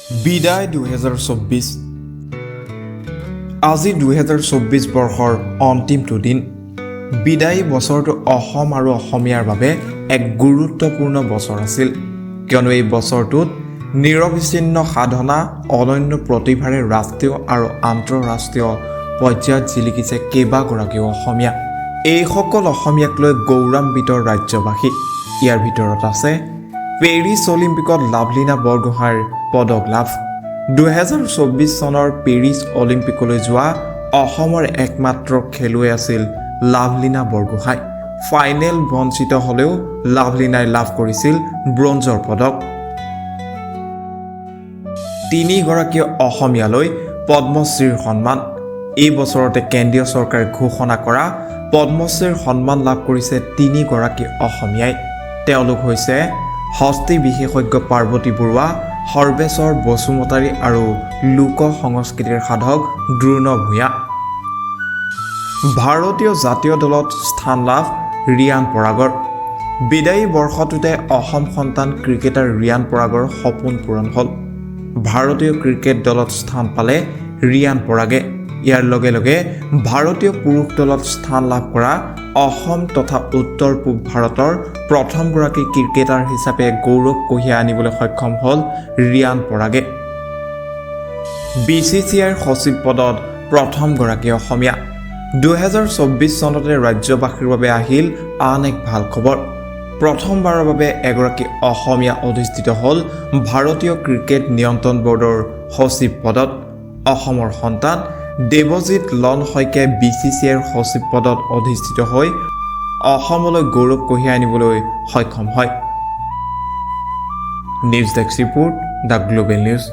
বিদায় 2024 আজি 2024 বৰ্ষৰ অন্তিমটো দিন বিদায়ী বছৰটো অসম আৰু অসমীয়াৰ বাবে এক গুৰুত্বপূৰ্ণ বছৰ আছিল কিয়নো এই বছৰটোত নিৰবিচ্ছিন্ন সাধনা অনন্য প্ৰতিভাৰে ৰাষ্ট্ৰীয় আৰু আন্তঃৰাষ্ট্ৰীয় পৰ্যায়ত জিলিকিছে কেইবাগৰাকীও অসমীয়া এই সকল অসমীয়াক লৈ গৌৰৱান্বিত ৰাজ্যবাসী ইয়াৰ ভিতৰত আছে পেৰিছ অলিম্পিকত লাভলীনা বৰগোহাঁইৰ পদক লাভ 2024 চনৰ পেৰিছ অলিম্পিকলৈ যোৱা অসমৰ একমাত্ৰ খেলুৱৈ আছিল লাভলীনা বৰগোহাঁই ফাইনেল বঞ্চিত হ'লেও লাভলীনাই লাভ কৰিছিল ব্ৰঞ্জৰ পদক তিনিগৰাকী অসমীয়ালৈ পদ্মশ্ৰীৰ সন্মান এই বছৰতে কেন্দ্ৰীয় চৰকাৰে ঘোষণা কৰা পদ্মশ্ৰীৰ সন্মান লাভ কৰিছে তিনিগৰাকী অসমীয়াই তেওঁলোক হৈছে হস্তি বিশেষজ্ঞ পাৰ্বতী বৰুৱা সৰ্বেশ্বৰ বসুমতাৰী আৰু লোক সংস্কৃতিৰ সাধক দ্ৰোণ ভূঞা ভাৰতীয় জাতীয় দলত স্থান লাভ ৰিয়ান পৰাগৰ বিদায়ী বৰ্ষটোতে অসম সন্তান ক্ৰিকেটাৰ ৰিয়ান পৰাগৰ সপোন পূৰণ হ'ল ভাৰতীয় ক্ৰিকেট দলত স্থান পালে ৰিয়ান পৰাগে ইয়াৰ লগে লগে ভাৰতীয় পুৰুষ দলত স্থান লাভ কৰা অসম তথা উত্তৰ পূব ভাৰতৰ প্ৰথমগৰাকী ক্ৰিকেটাৰ হিচাপে গৌৰৱ কঢ়িয়াই আনিবলৈ সক্ষম হ'ল ৰিয়ান পৰাগে BCCIৰ সচিব পদত প্ৰথমগৰাকী অসমীয়া 2024 চনতে ৰাজ্যবাসীৰ বাবে আহিল আন এক ভাল খবৰ প্ৰথমবাৰৰ বাবে এগৰাকী অসমীয়া অধিষ্ঠিত হ'ল ভাৰতীয় ক্ৰিকেট নিয়ন্ত্ৰণ বৰ্ডৰ সচিব পদত অসমৰ সন্তান দেৱজিৎ লন শইকীয়াই BCCIৰ সচিব পদত অধিষ্ঠিত হৈ অসমলৈ গৌৰৱ কঢ়িয়াই আনিবলৈ সক্ষম হয় news desk report the global news